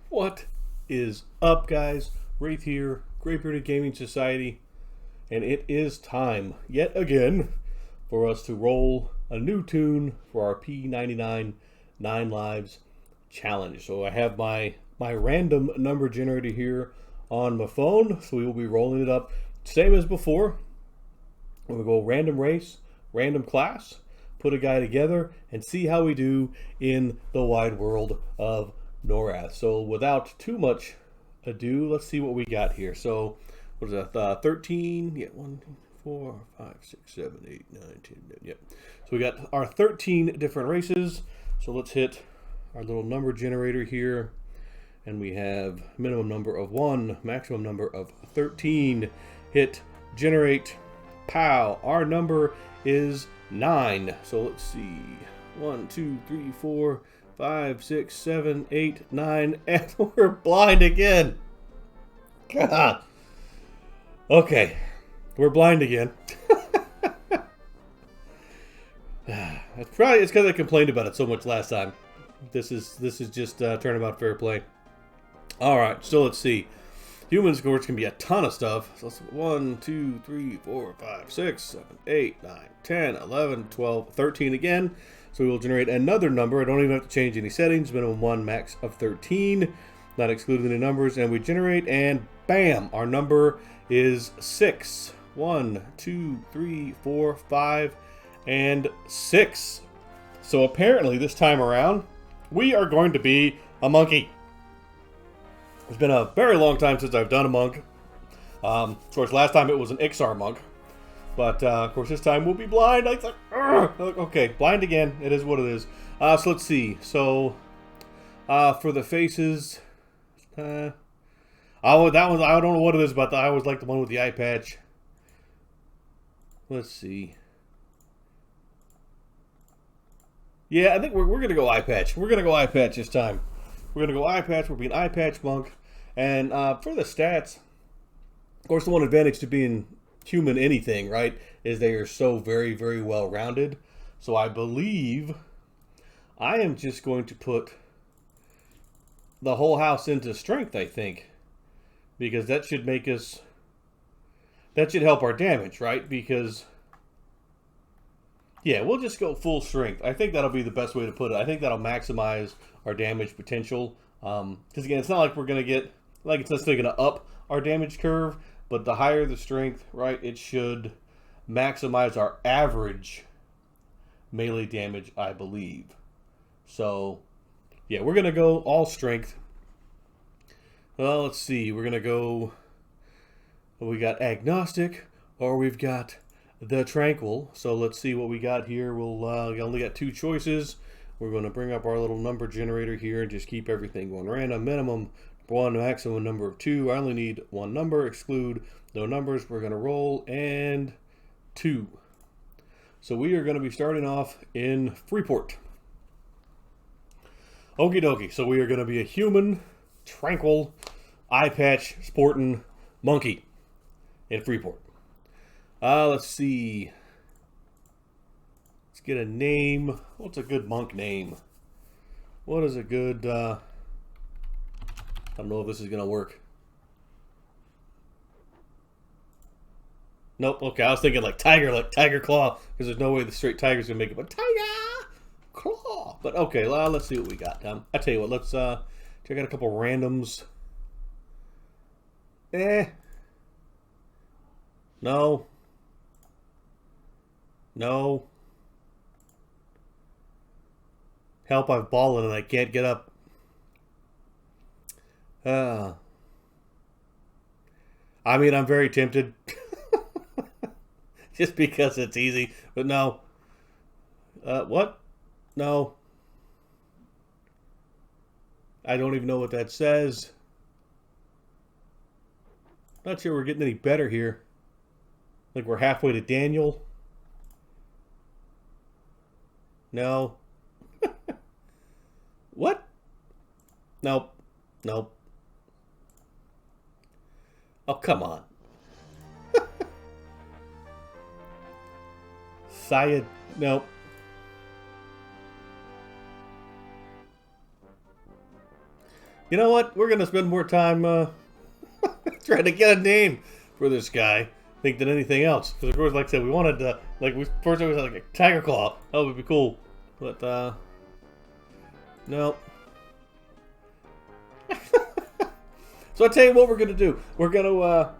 What is up, guys? Wraith here, Great Bearded Gaming Society, and it is time, yet again, for us to roll a new toon for our P99-9Lives challenge. So I have my random number generator here on my phone, so we will be rolling it up same as before. We'll go random race, random class, put a guy together, and see how we do in the wide world of Norath. So without too much ado, let's see what we got here. So what is that? 13? Yeah, 1, 2, 4, 5, 6, 7, 8, 9, 10. Yep. So we got our 13 different races. So let's hit our little number generator here. And we have minimum number of 1, maximum number of 13. Hit generate. Pow. Our number is 9. So let's see. 1, 2, 3, 4, 5, 6, 7, 8, 9, and we're blind again. God. Okay, we're blind again. It's because I complained about it so much last time. This is just turnabout fair play. All right, so let's see. Human scores can be a ton of stuff. So let's 1, 2, 3, 4, 5, 6, 7, 8, 9, 10, 11, 12, 13 again. So we will generate another number. I don't even have to change any settings. Minimum 1, max of 13. Not excluding any numbers. And we generate, and bam! Our number is 6. 1, 2, 3, 4, 5, and 6. So apparently this time around, we are going to be a monkey. It's been a very long time since I've done a monk. Of course, last time it was an Ixar monk. But, of course, this time we'll be blind. It's like, okay, blind again. It is what it is. So let's see. So, for the faces, that one, I don't know what it is, but I always like the one with the eye patch. Let's see. Yeah, I think we're going to go eye patch. We're going to go eye patch this time. We're going to go eye patch. We'll be an eye patch monk. And for the stats, of course, the one advantage to being human anything, right, is they are so very, very well rounded. So I believe I am just going to put the whole house into strength, I think, because that should make us, that should help our damage, right? Because, yeah, we'll just go full strength. I think that'll be the best way to put it. I think that'll maximize our damage potential. Because again, it's not like we're going to get, like it's necessarily going to up our damage curve, but the higher the strength, right, it should maximize our average melee damage, I believe. So, yeah, we're going to go all strength. Well, let's see. We're going to go, we got agnostic, or we've got the tranquil. So let's see what we got here. We only got 2 choices. We're going to bring up our little number generator here and just keep everything going random. Minimum 1, maximum number of 2. I only need 1 number. Exclude no numbers. We're going to roll, and 2. So we are going to be starting off in Freeport. Okie dokie. So we are going to be a human, tranquil, eye patch, sporting monkey in Freeport. Let's see. Let's get a name. What's a good monk name? What is a good... I don't know if this is going to work. Nope. Okay, I was thinking like Tiger Claw, because there's no way the straight tiger's going to make it. But Tiger Claw. But okay, let's see what we got. I tell you what, let's check out a couple randoms. No. No. Help, I've fallen and I can't get up. I mean, I'm very tempted. Just because it's easy. But no. What? No. I don't even know what that says. Not sure we're getting any better here. Like we're halfway to Daniel. No. What? Nope. Nope. Oh, come on. Syed. Nope. You know what? We're gonna spend more time trying to get a name for this guy, I think, than anything else. Because of course, like I said, we wanted to, first it was like a tiger claw. That would be cool. But no. So I tell you what we're gonna do. We're gonna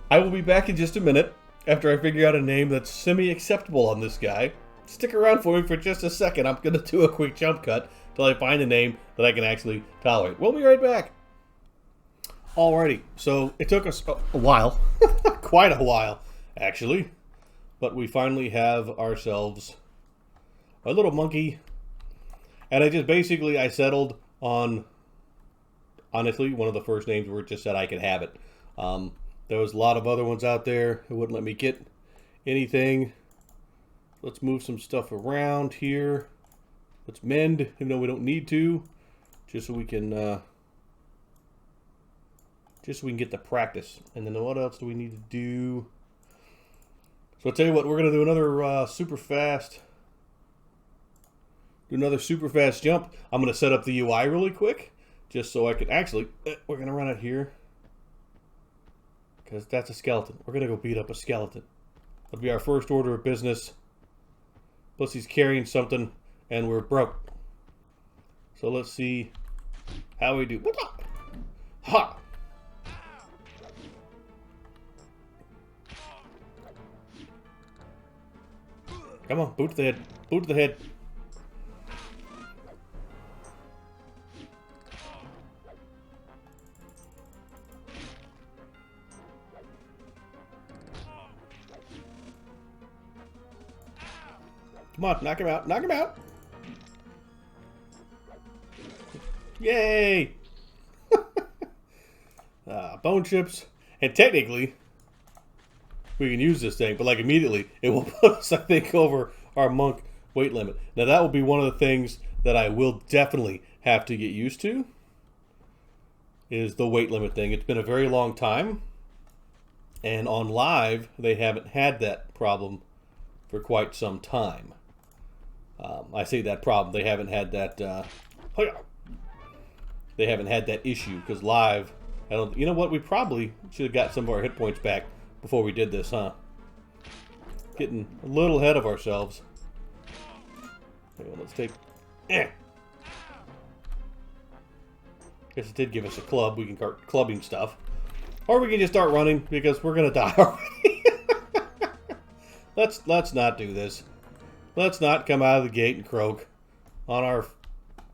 I will be back in just a minute after I figure out a name that's semi-acceptable on this guy. Stick around for me for just a second. I'm gonna do a quick jump cut till I find a name that I can actually tolerate. We'll be right back. Alrighty, so it took us a while, quite a while, actually, but we finally have ourselves a little monkey, and I settled on, honestly, one of the first names where it just said I could have it. There was a lot of other ones out there who wouldn't let me get anything. Let's move some stuff around here. Let's mend, even though we don't need to, just so we can get the practice. And then what else do we need to do? So I'll tell you what, we're gonna do another super fast jump. I'm gonna set up the UI really quick, just so I can actually. We're gonna run it here because that's a skeleton. We're gonna go beat up a skeleton. That'll be our first order of business. Plus he's carrying something, and we're broke. So let's see how we do. What up? Ha! Come on, boot to the head. Boot to the head. Come on, knock him out. Knock him out. Yay! Bone chips. And technically, we can use this thing, but like immediately, it will put us, I think, over our monk weight limit. Now that will be one of the things that I will definitely have to get used to, is the weight limit thing. It's been a very long time, and on live, they haven't had that problem for quite some time. I say that problem, they haven't had that, they haven't had that issue, because live, you know what, we probably should have got some of our hit points back before we did this, huh? Getting a little ahead of ourselves. Hang on, let's take... Guess it did give us a club. We can start clubbing stuff. Or we can just start running, because we're going to die already. Let's not do this. Let's not come out of the gate and croak on our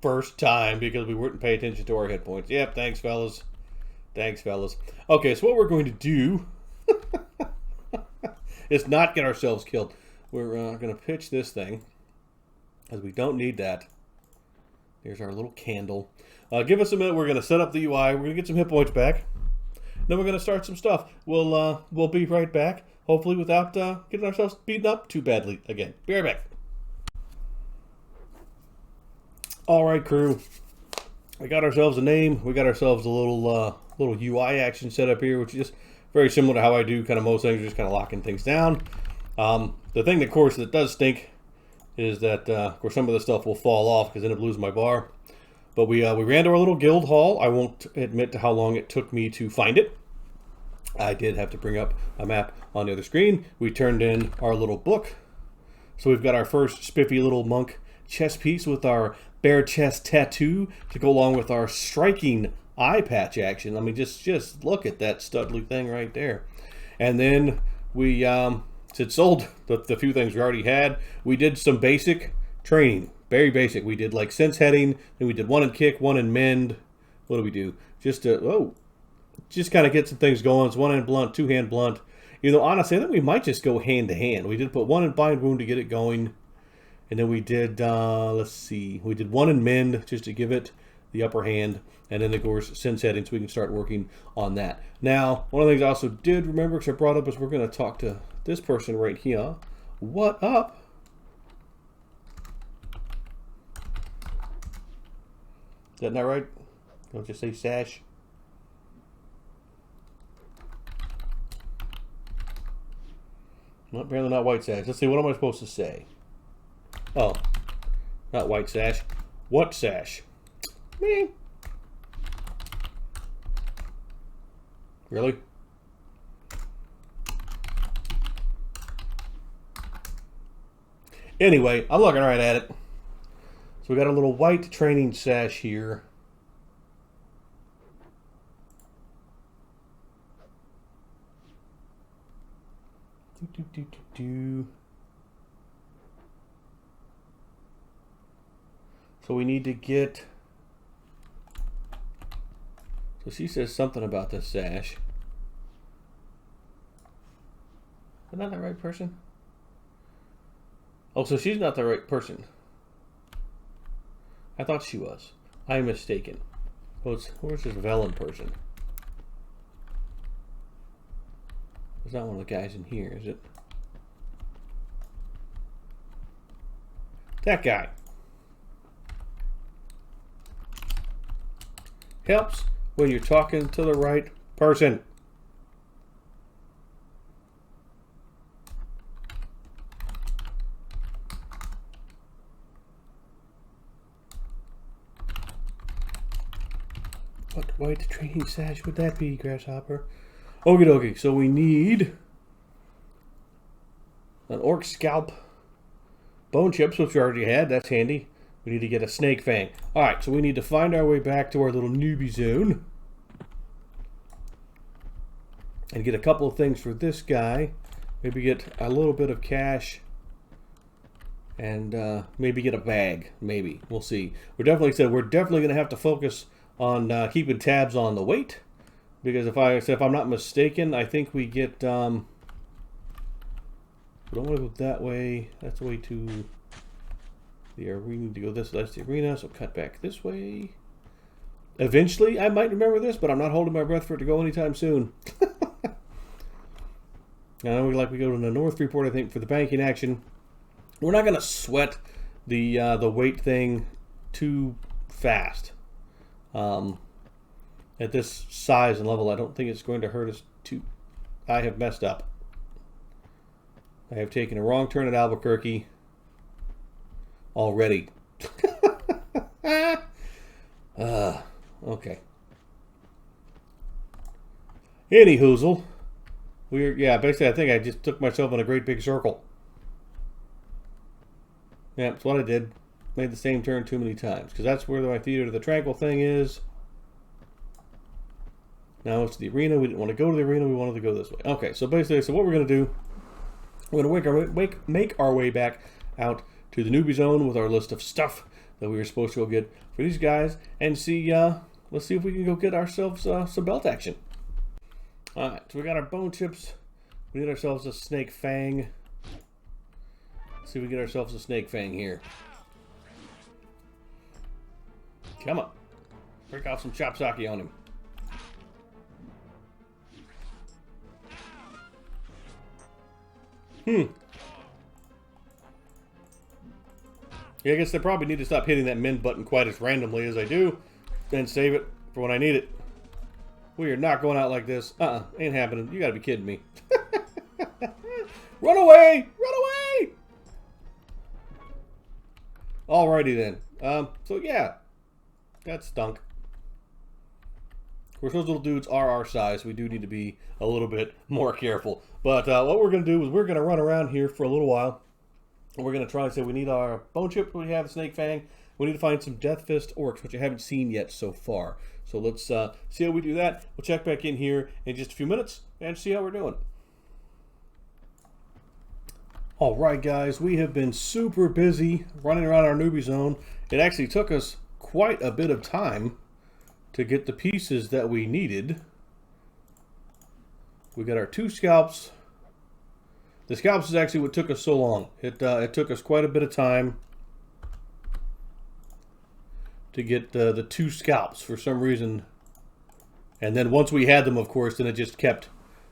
first time because we wouldn't pay attention to our hit points. Yep, thanks, fellas. Thanks, fellas. Okay, so what we're going to do is not get ourselves killed. We're going to pitch this thing, as we don't need that. Here's our little candle. Give us a minute. We're going to set up the UI. We're going to get some hit points back. Then we're going to start some stuff. We'll be right back, hopefully without getting ourselves beaten up too badly again. Be right back. All right, crew. We got ourselves a name. We got ourselves a little UI action set up here, which is just very similar to how I do kind of most things, just kind of locking things down. The thing, of course, that does stink is that, of course, some of the stuff will fall off because then it loses my bar. But we ran to our little guild hall. I won't admit to how long it took me to find it. I did have to bring up a map on the other screen. We turned in our little book. So we've got our first spiffy little monk chest piece with our bare chest tattoo to go along with our striking eye patch action. I mean, just look at that studly thing right there. And then we sold the few things we already had. We did some basic training, very basic. We did like sense heading, then we did one in kick, one in mend. What do we do? Just kind of get some things going. It's one hand blunt, two hand blunt. You know, honestly, I think we might just go hand to hand. We did put one in bind wound to get it going. And then we did, let's see, we did one in mend just to give it the upper hand. And then, of course, sense heading so we can start working on that. Now, one of the things I also did remember, because I brought up, is we're going to talk to this person right here. What up? Is that not right? Don't just say sash. Well, apparently not white sash. Let's see, what am I supposed to say? Oh, not white sash. What sash? Me. Really? Anyway, I'm looking right at it. So we got a little white training sash here. So we need to get... So she says something about this sash. Am I not the right person? Oh, so she's not the right person. I thought she was. I'm mistaken. Oh, where's this Velen person? It's not one of the guys in here, is it? That guy. Helps when you're talking to the right person. What white training sash would that be, Grasshopper? Okie dokie, so we need an orc scalp, bone chips, which we already had, that's handy. We need to get a snake fang. Alright, so we need to find our way back to our little newbie zone. And get a couple of things for this guy. Maybe get a little bit of cash. And maybe get a bag. Maybe. We'll see. We're definitely going to have to focus on keeping tabs on the weight. Because if I'm not mistaken, I think we get... we don't want to go that way. That's the way to... We need to go this. That's the arena, so cut back this way. Eventually, I might remember this, but I'm not holding my breath for it to go anytime soon. Now we go to the North Report, I think, for the banking action. We're not going to sweat the weight thing too fast. At this size and level, I don't think it's going to hurt us too. I have messed up. I have taken a wrong turn at Albuquerque. Already. Okay. Any hoozle. Basically I think I just took myself in a great big circle. Yeah, that's what I did. Made the same turn too many times. Because that's where my Theater of the Tranquil thing is. Now it's the arena. We didn't want to go to the arena. We wanted to go this way. Okay, so basically, what we're going to do, we're going to make our way back out to the newbie zone with our list of stuff that we were supposed to go get for these guys, and see. Let's see if we can go get ourselves some belt action. All right, so we got our bone chips. We need ourselves a snake fang. Let's see if we get ourselves a snake fang here. Come on, break off some chop sake on him. Yeah, I guess I probably need to stop hitting that min button quite as randomly as I do, and save it for when I need it. We are not going out like this. Ain't happening. You gotta be kidding me. Run away! Run away! Alrighty then. So yeah, that stunk. Of course, those little dudes are our size. We do need to be a little bit more careful. But what we're going to do is we're going to run around here for a little while. And we're going to try and say we need our bone chip. We have the snake fang. We need to find some Death Fist orcs, which I haven't seen yet so far. So let's see how we do that. We'll check back in here in just a few minutes and see how we're doing. All right, guys. We have been super busy running around our newbie zone. It actually took us quite a bit of time to get the pieces that we needed. We got our 2 scalps. The scalps is actually what took us so long. It took us quite a bit of time to get the 2 scalps for some reason. And then once we had them, of course, then it just kept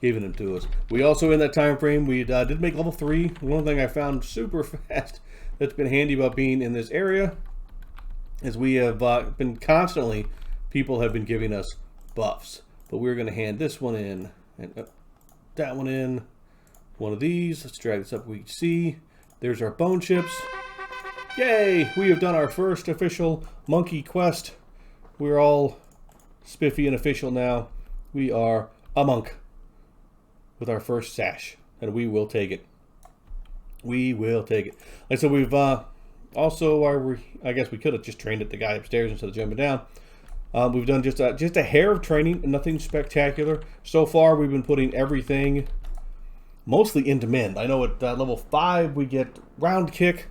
giving them to us. We also, in that time frame, we did make level 3. One thing I found super fast that's been handy about being in this area is we have been constantly... People have been giving us buffs, but we're going to hand this one in and that one in. One of these. Let's drag this up. We can see there's our bone chips. Yay! We have done our first official monkey quest. We're all spiffy and official now. We are a monk with our first sash, and we will take it. We will take it. Like so, we've also I guess we could have just trained at the guy upstairs instead of jumping down. We've done just a hair of training, nothing spectacular so far. We've been putting everything mostly into mend. I know at level 5 we get round kick,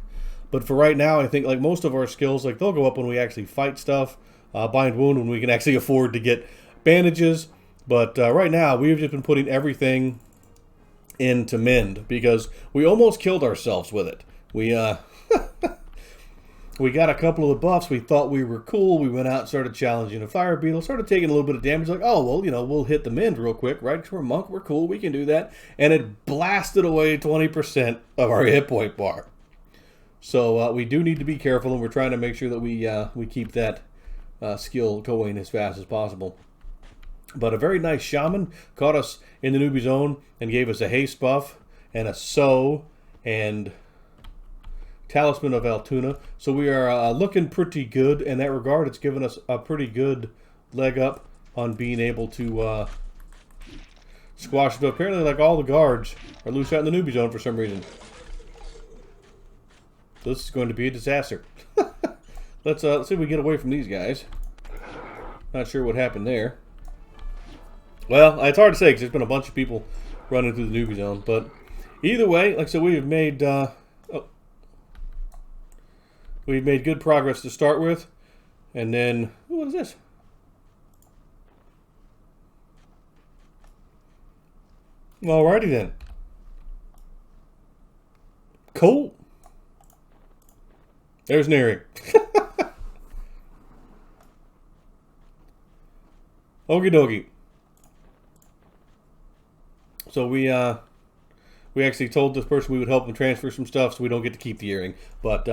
but for right now, I think like most of our skills, like they'll go up when we actually fight stuff. Bind wound when we can actually afford to get bandages. But right now, we've just been putting everything into mend because we almost killed ourselves with it. We we got a couple of the buffs. We thought we were cool. We went out and started challenging a fire beetle, started taking a little bit of damage. Like, oh, well, you know, we'll hit the mend real quick, right? Because we're a monk, we're cool, we can do that. And it blasted away 20% of our hit point bar. So we do need to be careful, and we're trying to make sure that we keep that skill going as fast as possible. But a very nice shaman caught us in the newbie zone and gave us a haste buff and a sow and Talisman of Altoona. So we are looking pretty good in that regard. It's given us a pretty good leg up on being able to squash it. But apparently, like, all the guards are loose out in the newbie zone for some reason. So this is going to be a disaster. Let's see if we get away from these guys. Not sure what happened there. Well, it's hard to say because there's been a bunch of people running through the newbie zone. But either way, like I said, we have made... we've made good progress to start with. And then, what is this? Alrighty then. Cool. There's Neri. Okie dokie. So we actually told this person we would help them transfer some stuff, so we don't get to keep the earring. But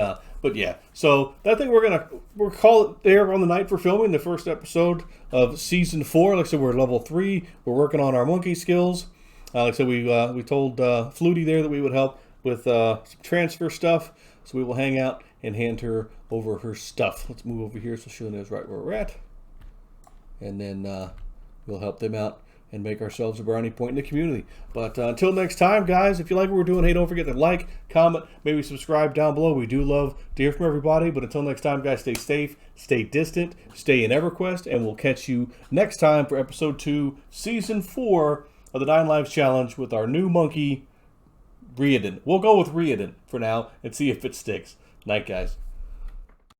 yeah. So I think we'll call it there on the night for filming the first episode of season 4. Like I said, we're level 3. We're working on our monkey skills. Like I said, we told Flutie there that we would help with some transfer stuff. So we will hang out and hand her over her stuff. Let's move over here so she knows right where we're at. And then we'll help them out and make ourselves a brownie point in the community. But until next time, guys, if you like what we're doing, hey, don't forget to like, comment, maybe subscribe down below. We do love to hear from everybody. But until next time, guys, stay safe, stay distant, stay in EverQuest, and we'll catch you next time for episode 2, season 4 of the 9 Lives Challenge with our new monkey, Riordan. We'll go with Riordan for now and see if it sticks. Night, guys.